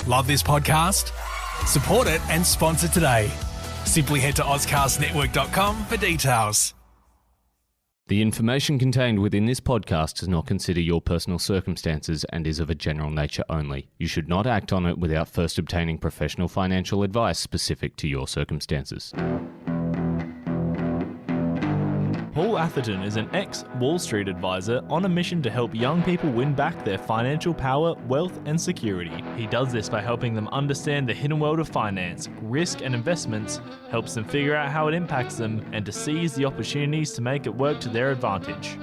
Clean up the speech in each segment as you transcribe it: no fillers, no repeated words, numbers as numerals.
Love this podcast? Support it and sponsor today. Simply head to AuscastNetwork.com for details. The information contained within this podcast does not consider your personal circumstances and is of a general nature only. You should not act on it without first obtaining professional financial advice specific to your circumstances. Paul Atherton is an ex-Wall Street advisor on a mission to help young people win back their financial power, wealth and security. He does this by helping them understand the hidden world of finance, risk and investments, helps them figure out how it impacts them, and to seize the opportunities to make it work to their advantage.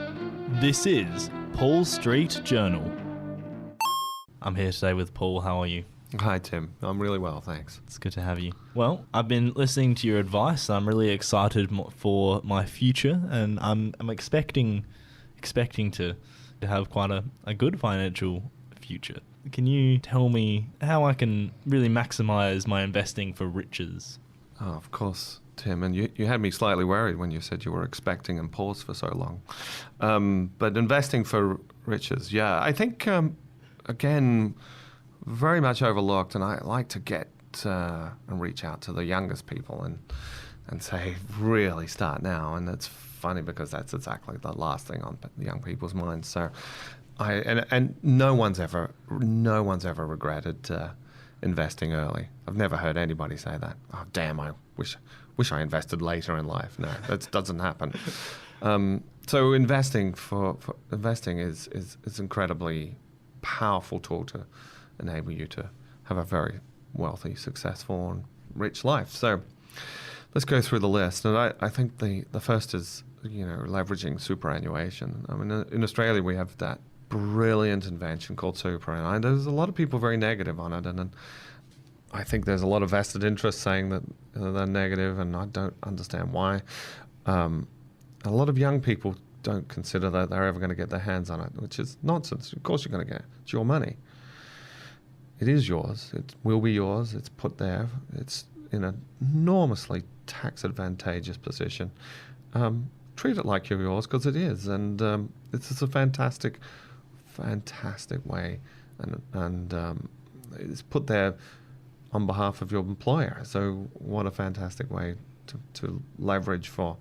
This is Paul Street Journal. I'm here today with Paul. How are you? Hi, Tim. I'm really well, thanks. It's good to have you. Well, I've been listening to your advice. I'm really excited for my future, and I'm expecting to have quite a good financial future. Can you tell me how I can really maximize my investing for riches? Oh, of course, Tim. And you had me slightly worried when you said you were expecting and paused for so long. But investing for riches, yeah. I think, again, very much overlooked, and I like to get and reach out to the youngest people and say, really start now. And it's funny because that's exactly the last thing on the young people's minds. So, and no one's ever regretted investing early. I've never heard anybody say that. Oh, damn! I wish I invested later in life. No, that doesn't happen. So investing for investing is incredibly powerful tool to enable you to have a very wealthy, successful, and rich life. So let's go through the list. And I think the first is, leveraging superannuation. I mean, in Australia, we have that brilliant invention called super, and there's a lot of people very negative on it. And I think there's a lot of vested interest saying that they're negative, and I don't understand why. A lot of young people don't consider that they're ever going to get their hands on it, which is nonsense. Of course you're going to get it. It's your money. It is yours. It will be yours. It's put there. It's in an enormously tax advantageous position. Treat it like you're yours, because it is. And it's just a fantastic way. And it's put there on behalf of your employer. So what a fantastic way to leverage for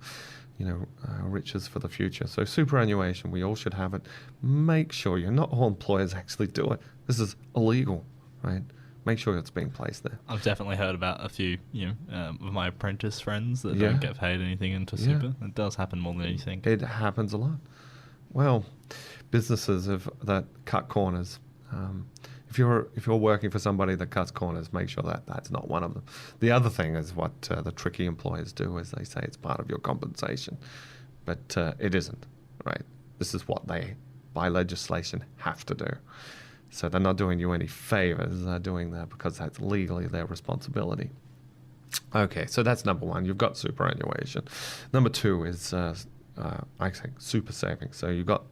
riches for the future. So superannuation, we all should have it. Make sure not all employers actually do it. This is illegal, right? Make sure it's being placed there. I've definitely heard about a few, of my apprentice friends that don't get paid anything into super. It does happen more than you think. It happens a lot. Well, businesses that cut corners. If you're working for somebody that cuts corners, make sure that that's not one of them. The other thing is what the tricky employers do is they say it's part of your compensation, but it isn't, right? This is what they, by legislation, have to do. So they're not doing you any favors. They're doing that because that's legally their responsibility. Okay, so that's number one. You've got superannuation. Number two is, I think, super savings. So you've got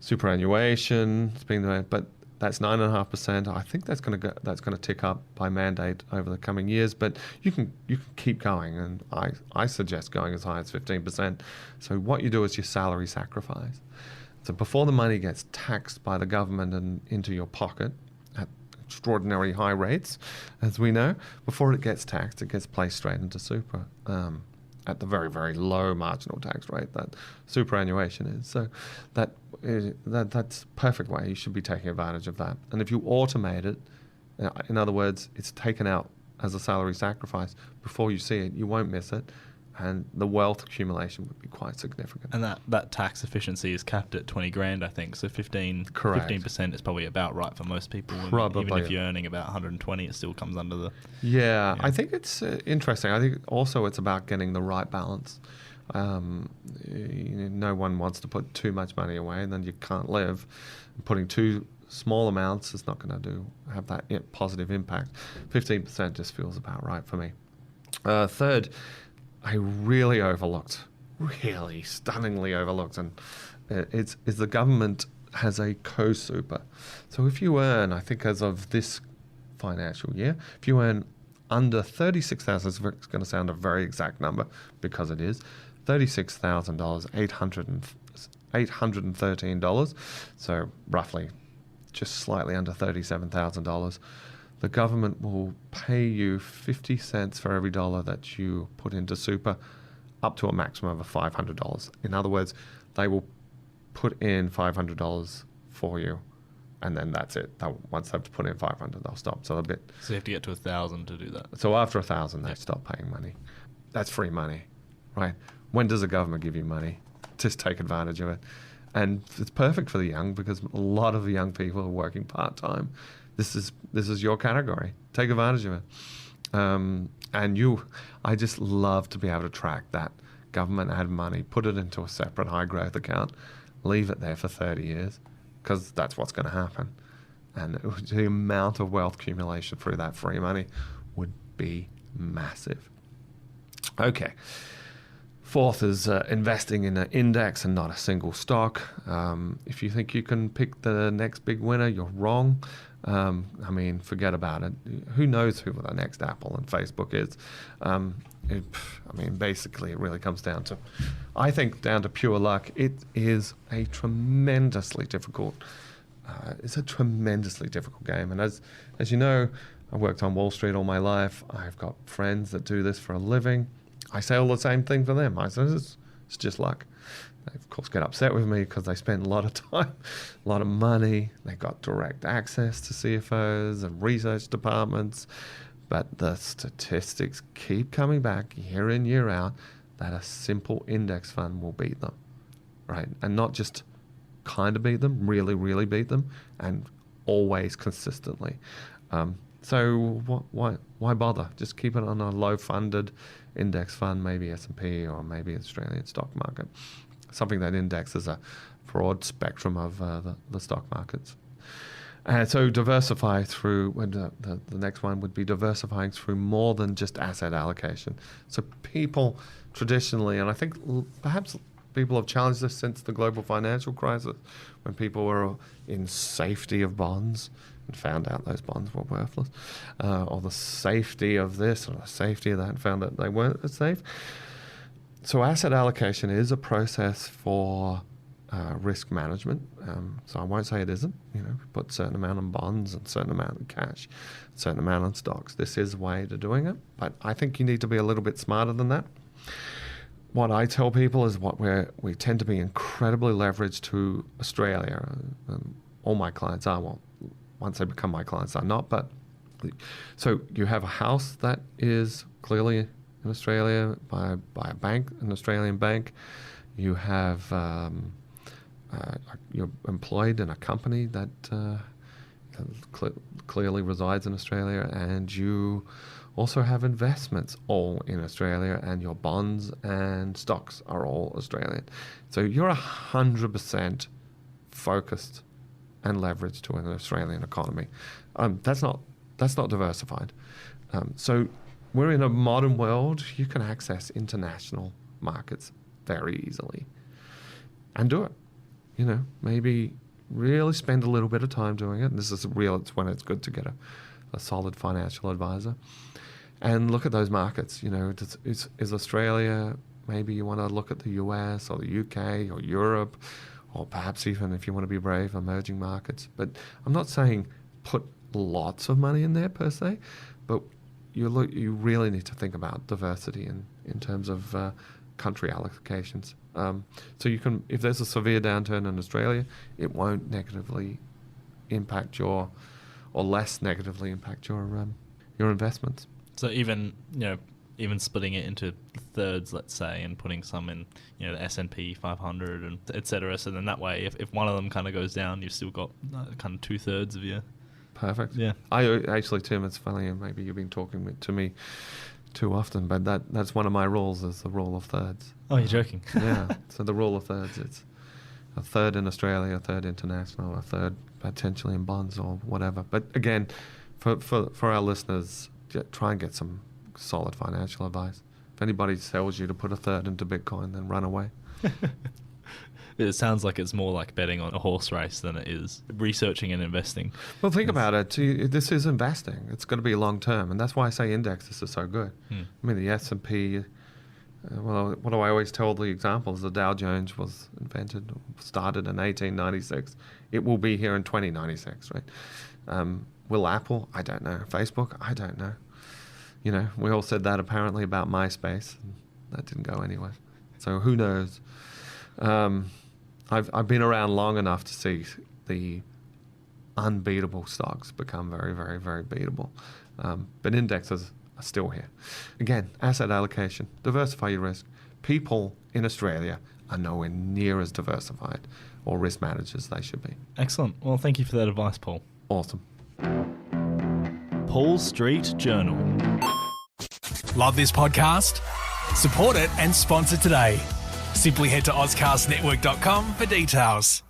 superannuation, but that's 9.5%. I think that's going to tick up by mandate over the coming years. But you can keep going, and I suggest going as high as 15%. So what you do is your salary sacrifice. So before the money gets taxed by the government and into your pocket at extraordinary high rates, as we know, before it gets taxed, it gets placed straight into super at the very, very low marginal tax rate that superannuation is. So that's a perfect way. You should be taking advantage of that. And if you automate it, in other words, it's taken out as a salary sacrifice before you see it, you won't miss it. And the wealth accumulation would be quite significant. And that tax efficiency is capped at 20 grand, I think. So 15% is probably about right for most people. Probably. Even if you're earning about 120, it still comes under the... Yeah. I think it's interesting. I think also it's about getting the right balance. No one wants to put too much money away and then you can't live. Putting too small amounts is not going to have that positive impact. 15% just feels about right for me. Third, I really stunningly overlooked, and is the government has a co-super. So if you earn, I think as of this financial year, if you earn under $36,000, it's going to sound a very exact number because it is, $36,000, $813, so roughly just slightly under $37,000, the government will pay you 50 cents for every dollar that you put into super, up to a maximum of $500. In other words, they will put in $500 for you, and then that's it. Once they've put in 500, they'll stop. So So you have to get to 1,000 to do that. So after 1,000, they stop paying money. That's free money, right? When does the government give you money? Just take advantage of it. And it's perfect for the young, because a lot of the young people are working part-time. This is your category. Take advantage of it. I just love to be able to track that government ad money, put it into a separate high growth account, leave it there for 30 years, because that's what's going to happen. And the amount of wealth accumulation through that free money would be massive. Okay. Fourth is investing in an index and not a single stock. If you think you can pick the next big winner, you're wrong. Forget about it. Who knows who the next Apple and Facebook is? Basically, it really comes down to, I think, down to pure luck. It is a tremendously difficult. It's a tremendously difficult game, and as you know, I worked on Wall Street all my life. I've got friends that do this for a living. I say all the same thing for them. I say it's just luck. They, of course, get upset with me because they spend a lot of time, a lot of money. They got direct access to CFOs and research departments. But the statistics keep coming back year in, year out, that a simple index fund will beat them, right? And not just kind of beat them, really, really beat them, and always consistently. So why bother? Just keep it on a low-funded index fund, maybe S&P or maybe Australian stock market, something that indexes a broad spectrum of the stock markets. And so diversify through, the next one would be diversifying through more than just asset allocation. So people traditionally, and I think perhaps people have challenged this since the global financial crisis, when people were in safety of bonds and found out those bonds were worthless, or the safety of this or the safety of that, and found that they weren't as safe. So asset allocation is a process for risk management. So I won't say it isn't. Put a certain amount on bonds and a certain amount in cash, a certain amount on stocks. This is a way to doing it, but I think you need to be a little bit smarter than that. What I tell people is we tend to be incredibly leveraged to Australia. All my clients are. Well, once they become my clients, are not. But so you have a house that is clearly in Australia by a bank, an Australian bank. You have you're employed in a company that clearly resides in Australia, and you also have investments all in Australia, and your bonds and stocks are all Australian. So you're 100% focused and leveraged to an Australian economy. That's not diversified. So we're in a modern world. You can access international markets very easily and do it. Maybe really spend a little bit of time doing it. And this is it's when it's good to get a solid financial advisor. And look at those markets. Is Australia, maybe you want to look at the US or the UK or Europe, or perhaps even, if you want to be brave, emerging markets. But I'm not saying put lots of money in there per se, but you really need to think about diversity in terms of country allocations. So you can, if there's a severe downturn in Australia, it won't negatively impact or less negatively impact your investments. So even splitting it into thirds, let's say, and putting some in the S&P 500 and etc. So then that way, if one of them kind of goes down, you've still got kind of 2/3 of your. Perfect. Yeah. I actually, Tim, it's funny, and maybe you've been talking to me too often, but that's one of my rules, is the rule of thirds. Oh, you're joking. Yeah. So the rule of thirds, it's a third in Australia, a third international, a third potentially in bonds or whatever. But again, for our listeners, try and get some solid financial advice. If anybody tells you to put a third into Bitcoin, then run away. It sounds like it's more like betting on a horse race than it is researching and investing. Well, think about it. This is investing. It's going to be long term, and that's why I say indexes are so good. The S&P. What do I always tell the examples? The Dow Jones was started in 1896. It will be here in 2096, right? Will Apple? I don't know. Facebook? I don't know. You know, we all said that apparently about MySpace. And that didn't go anywhere. So who knows? I've been around long enough to see the unbeatable stocks become very, very, very beatable. But indexes are still here. Again, asset allocation, diversify your risk. People in Australia are nowhere near as diversified or risk managed as they should be. Excellent. Well, thank you for that advice, Paul. Awesome. Paul Street Journal. Love this podcast? Support it and sponsor today. Simply head to AuscastNetwork.com for details.